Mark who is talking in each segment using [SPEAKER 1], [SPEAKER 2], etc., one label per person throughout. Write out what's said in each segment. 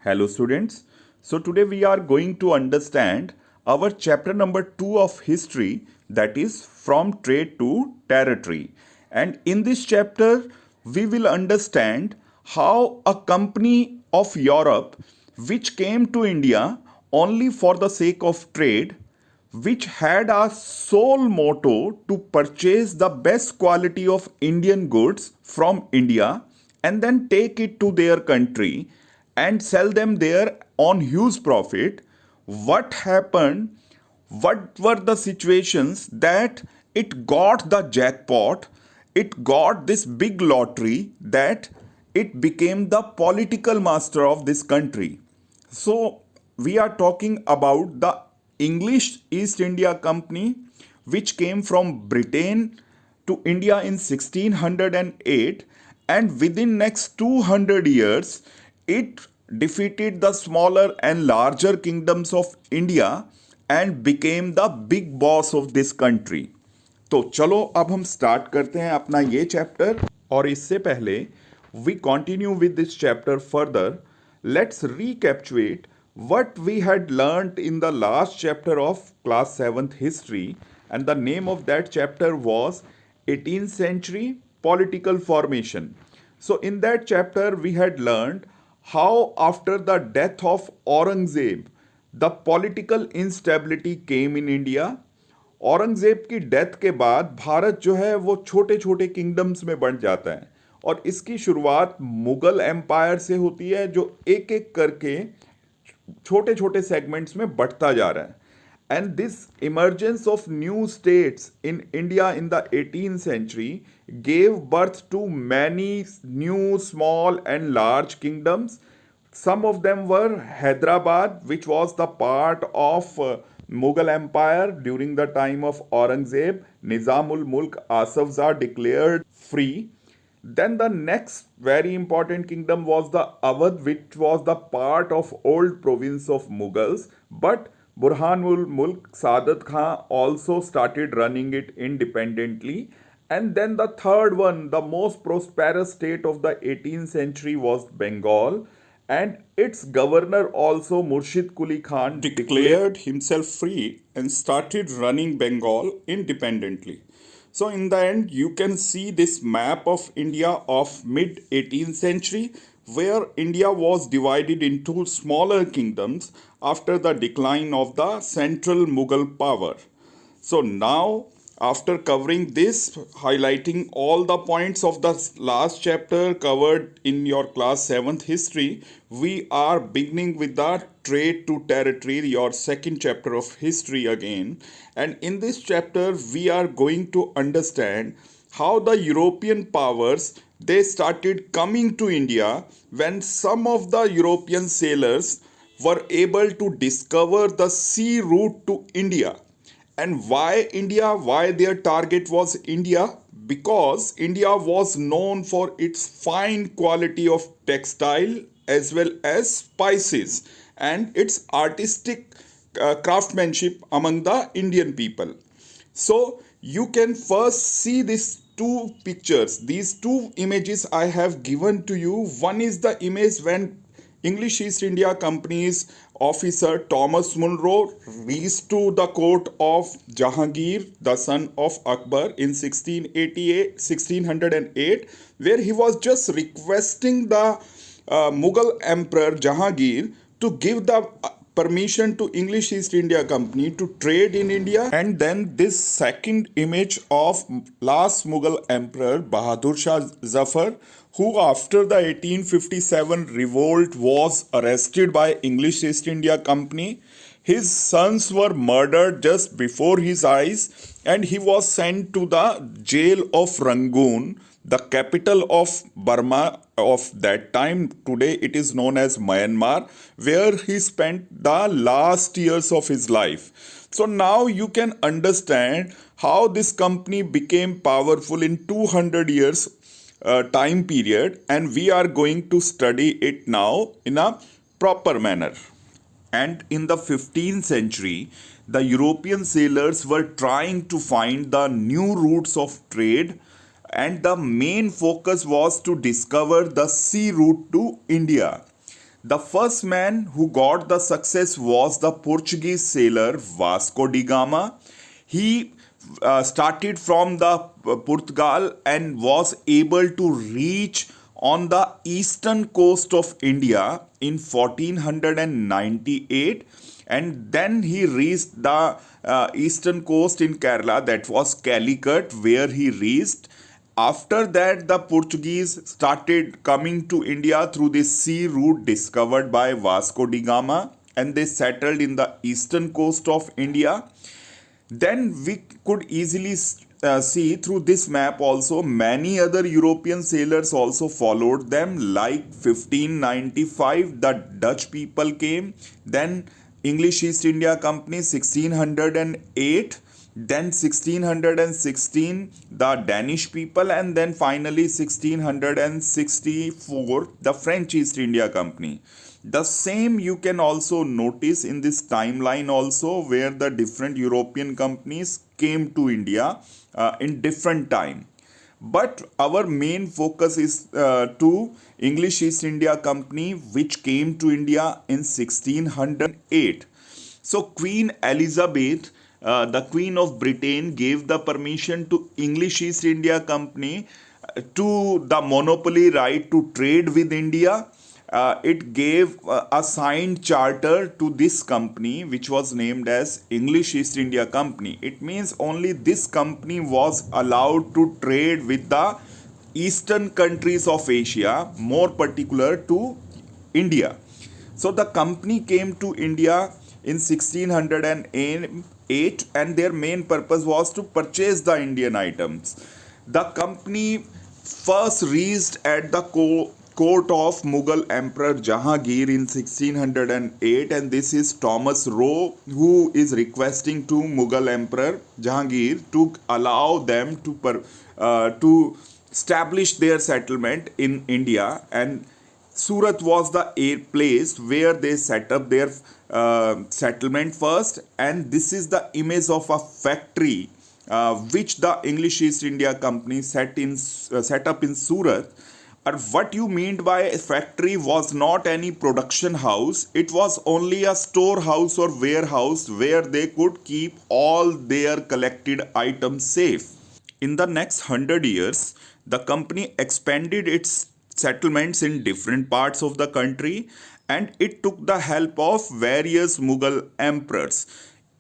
[SPEAKER 1] Hello students. So today we are going to understand our chapter number 2 of history, that is from trade to territory. And in this chapter we will understand how a company of Europe which came to India only for the sake of trade, which had a sole motto to purchase the best quality of Indian goods from India and then take it to their country and sell them there on huge profit. What happened? What were the situations that it got the jackpot? It got this big lottery that it became the political master of this country. So, we are talking about the English East India Company, which came from Britain to India in 1608, and within next 200 years, it defeated the smaller and larger kingdoms of India and became the big boss of this country. तो चलो अब हम start करते हैं अपना ये chapter, और इससे पहले we continue with this chapter further, let's recapitulate what we had learnt in the last chapter of class 7th history, and the name of that chapter was 18th century political formation. So in that chapter we had learned how after the death of Aurangzeb the political instability came in India. Aurangzeb की death के बाद भारत जो है वो छोटे छोटे kingdoms में बंट जाता है, और इसकी शुरुआत मुगल एम्पायर से होती है जो एक एक करके छोटे छोटे सेगमेंट्स में बढ़ता जा रहा है. And this emergence of new states in India in the 18th century gave birth to many new small and large kingdoms. Some of them were Hyderabad, which was the part of Mughal Empire during the time of Aurangzeb. Nizamul Mulk Asaf Jah declared free. Then the next very important kingdom was the Awadh, which was the part of old province of Mughals. But Burhanul Mulk Sadat Khan also started running it independently. And then the third one, the most prosperous state of the 18th century was Bengal, and its governor also Murshid Quli Khan declared himself free and started running Bengal independently. So in the end you can see this map of India of mid 18th century, where India was divided into smaller kingdoms after the decline of the central Mughal power. So now, after covering this, highlighting all the points of the last chapter covered in your class 7th history, we are beginning with the trade to territory, your second chapter of history again. And in this chapter, we are going to understand how the European powers they started coming to India when some of the European sailors were able to discover the sea route to India. And why India? Why their target was India? Because India was known for its fine quality of textile as well as spices and its artistic craftsmanship among the Indian people. So you can first see these two pictures, these two images I have given to you. One is the image when English East India Company's officer Thomas Munro reached to the court of Jahangir, the son of Akbar, in 1608, where he was just requesting the Mughal Emperor Jahangir to give the permission to English East India Company to trade in India. And then this second image of last Mughal Emperor Bahadur Shah Zafar, who after the 1857 revolt was arrested by English East India Company. His sons were murdered just before his eyes, and he was sent to the jail of Rangoon, the capital of Burma of that time. Today it is known as Myanmar, where he spent the last years of his life. So now you can understand how this company became powerful in 200 years time period, and we are going to study it now in a proper manner. And in the 15th century, the European sailors were trying to find the new routes of trade, and the main focus was to discover the sea route to India. The first man who got the success was the Portuguese sailor Vasco da Gama. He started from the Portugal and was able to reach on the eastern coast of India in 1498, and then he reached the eastern coast in Kerala, that was Calicut, where he reached. After that, the Portuguese started coming to India through this sea route discovered by Vasco da Gama, and they settled in the eastern coast of India. Then we could easily see through this map also many other European sailors also followed them, like 1595 the Dutch people came, then English East India Company 1608, then 1616 the Danish people, and then finally 1664 the French East India Company. The same you can also notice in this timeline also, where the different European companies came to India in different time. But our main focus is to English East India Company, which came to India in 1608. So Queen Elizabeth, the Queen of Britain, gave the permission to English East India Company to the monopoly right to trade with India. It gave a signed charter to this company, which was named as English East India Company. It means only this company was allowed to trade with the eastern countries of Asia, more particular to India. So the company came to India in 1608, and their main purpose was to purchase the Indian items. The company first reached at the court of Mughal Emperor Jahangir in 1608, and this is Thomas Roe, who is requesting to Mughal Emperor Jahangir to allow them to establish their settlement in India, and Surat was the place where they set up their settlement first. And this is the image of a factory which the English East India Company set up in Surat. And what you mean by a factory was not any production house, it was only a storehouse or warehouse where they could keep all their collected items safe. In the next 100 years, the company expanded its settlements in different parts of the country, and it took the help of various Mughal emperors.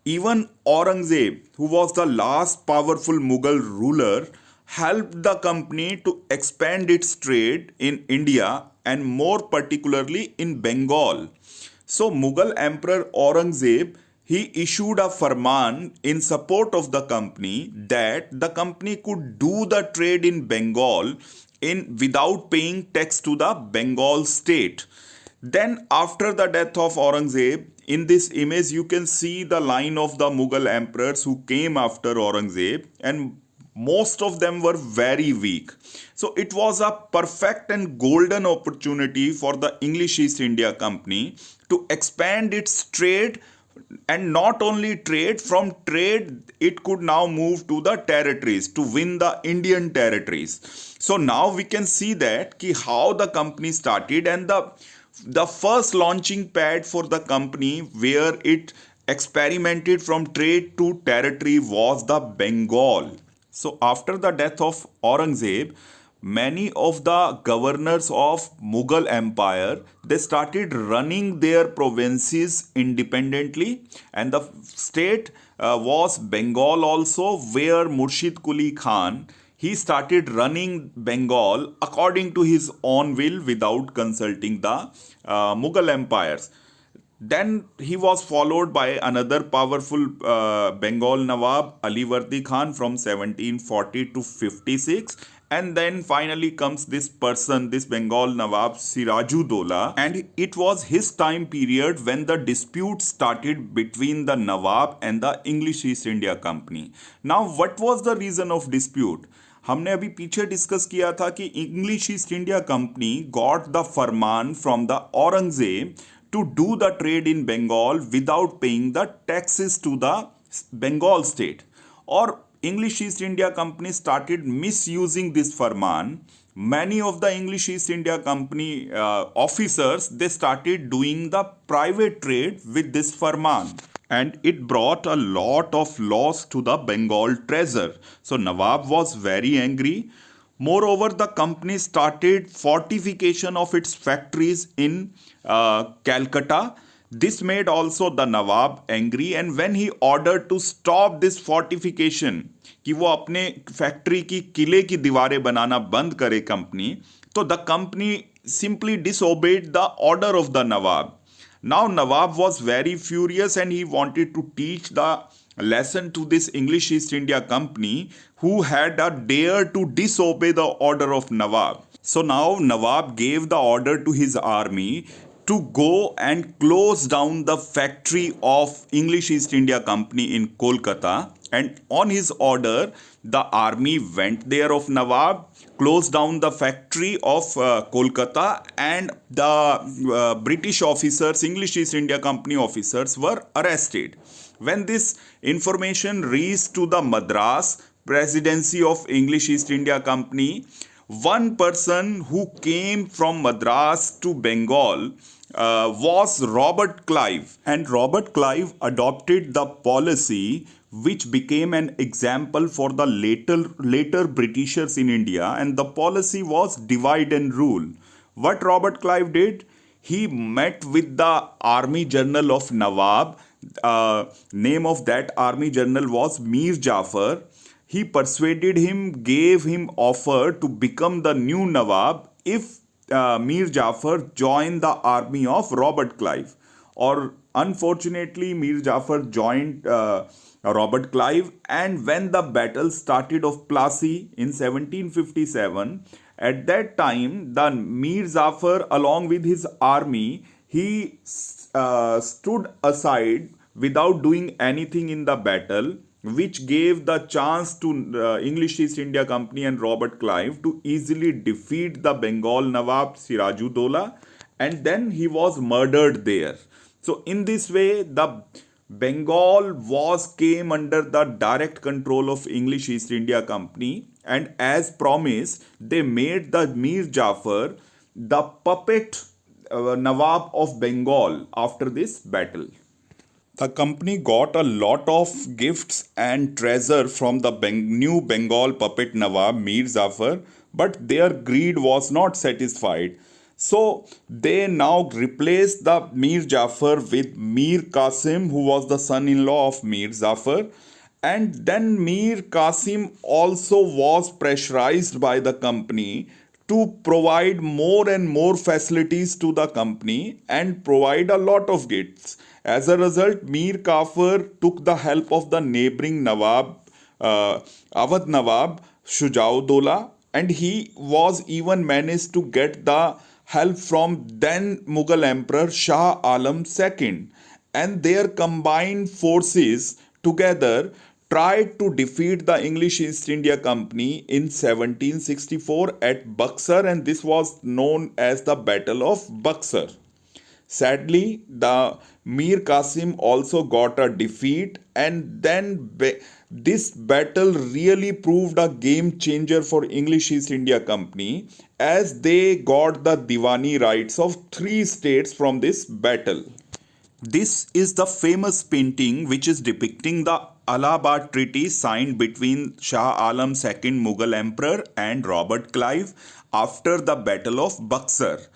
[SPEAKER 1] Even Aurangzeb, who was the last powerful Mughal ruler, helped the company to expand its trade in India and more particularly in Bengal. So Mughal Emperor Aurangzeb, he issued a farman in support of the company that the company could do the trade in Bengal without paying tax to the Bengal state. Then after the death of Aurangzeb, in this image you can see the line of the Mughal emperors who came after Aurangzeb, and most of them were very weak. So it was a perfect and golden opportunity for the English East India Company to expand its trade, and not only trade, from trade it could now move to the territories to win the Indian territories. So now we can see that how the company started, and the first launching pad for the company where it experimented from trade to territory was the Bengal. So after the death of Aurangzeb, many of the governors of Mughal Empire, they started running their provinces independently, and the state was Bengal also, where Murshid Quli Khan, he started running Bengal according to his own will without consulting the Mughal empires. Then he was followed by another powerful Bengal Nawab, Alivardi Khan, from 1740 to 56. And then finally comes this person, this Bengal Nawab, Sirajuddaulah. And it was his time period when the dispute started between the Nawab and the English East India Company. Now, what was the reason of dispute? हमने अभी पीछे discuss किया था कि English east India company got the Farman from the Aurangzeb to do the trade in Bengal without paying the taxes to the Bengal state. Or English East India Company started misusing this farman. Many of the English East India Company officers, they started doing the private trade with this farman, and it brought a lot of loss to the Bengal treasure. So Nawab was very angry. Moreover, the company started fortification of its factories in Calcutta. This made also the Nawab angry, and when he ordered to stop this fortification, कि वो अपने factory की किले की दीवारें बनाना बंद करे company, तो the company simply disobeyed the order of the Nawab. Now Nawab was very furious and he wanted to teach the lesson to this English East India Company who had a dare to disobey the order of Nawab. So now Nawab gave the order to his army to go and close down the factory of English East India Company in Kolkata, and on his order the army went there of Nawab, closed down the factory of Kolkata, and the British officers, English East India Company officers, were arrested. When this information reached to the Madras presidency of English East India Company, one person who came from Madras to Bengal was Robert Clive, and Robert Clive adopted the policy which became an example for the later Britishers in India, and the policy was divide and rule. What Robert Clive did? He met with the army general of Nawab. Name of that army general was Mir Jafar. He persuaded him, gave him offer to become the new Nawab if Mir Jafar joined the army of Robert Clive. Or unfortunately, Mir Jafar joined Robert Clive, and when the battle started of Plassey in 1757, at that time the Mir Jafar along with his army, he stood aside without doing anything in the battle, which gave the chance to English East India Company and Robert Clive to easily defeat the Bengal Nawab Sirajuddola, and then he was murdered there. So in this way, the Bengal came under the direct control of English East India Company, and as promised, they made the Mir Jafar the puppet Nawab of Bengal after this battle. The company got a lot of gifts and treasure from the new Bengal puppet Nawab Mir Jafar, but their greed was not satisfied. So they now replaced the Mir Jafar with Mir Qasim, who was the son-in-law of Mir Jafar. And then Mir Qasim also was pressurized by the company to provide more and more facilities to the company and provide a lot of gifts. As a result, Mir Kafur took the help of the neighboring Nawab, Awadh Nawab Shujaudola, and he was even managed to get the help from then Mughal Emperor Shah Alam II, and their combined forces together tried to defeat the English East India Company in 1764 at Buxar, and this was known as the Battle of Buxar. Sadly, the Mir Qasim also got a defeat, and then this battle really proved a game changer for English East India Company, as they got the Diwani rights of 3 states from this battle. This is the famous painting which is depicting the Allahabad Treaty signed between Shah Alam II Mughal Emperor and Robert Clive after the Battle of Buxar.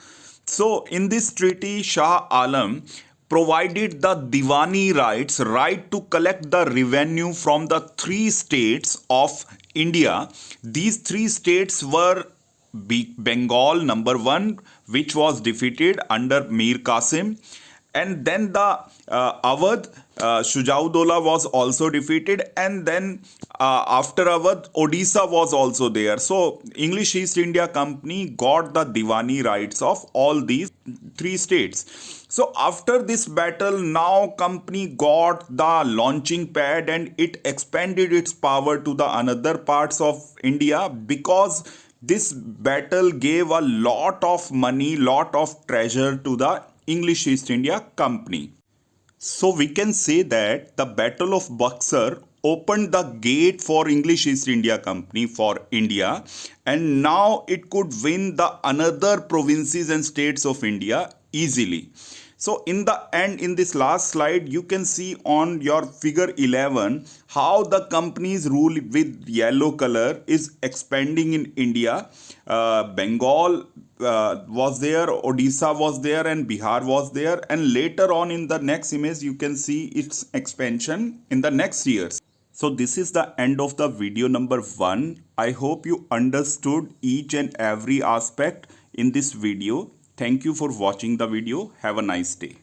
[SPEAKER 1] So in this treaty, Shah Alam provided the Diwani rights, right to collect the revenue from the 3 states of India. These 3 states were Bengal, number 1, which was defeated under Mir Qasim, and then the Awadh Shujaudola was also defeated, and then after Awadh, Odisha was also there. So English East India Company got the Diwani rights of all these 3 states. So after this battle, now company got the launching pad, and it expanded its power to the another parts of India, because this battle gave a lot of money, lot of treasure to the English East India Company. So we can say that the Battle of Buxar opened the gate for English East India Company for India, and now it could win the another provinces and states of India easily. So in the end, in this last slide, you can see on your figure 11 how the company's rule with yellow color is expanding in India. Bengal was there, Odisha was there, and Bihar was there. And later on in the next image, you can see its expansion in the next years. So this is the end of the video number 1. I hope you understood each and every aspect in this video. Thank you for watching the video. Have a nice day.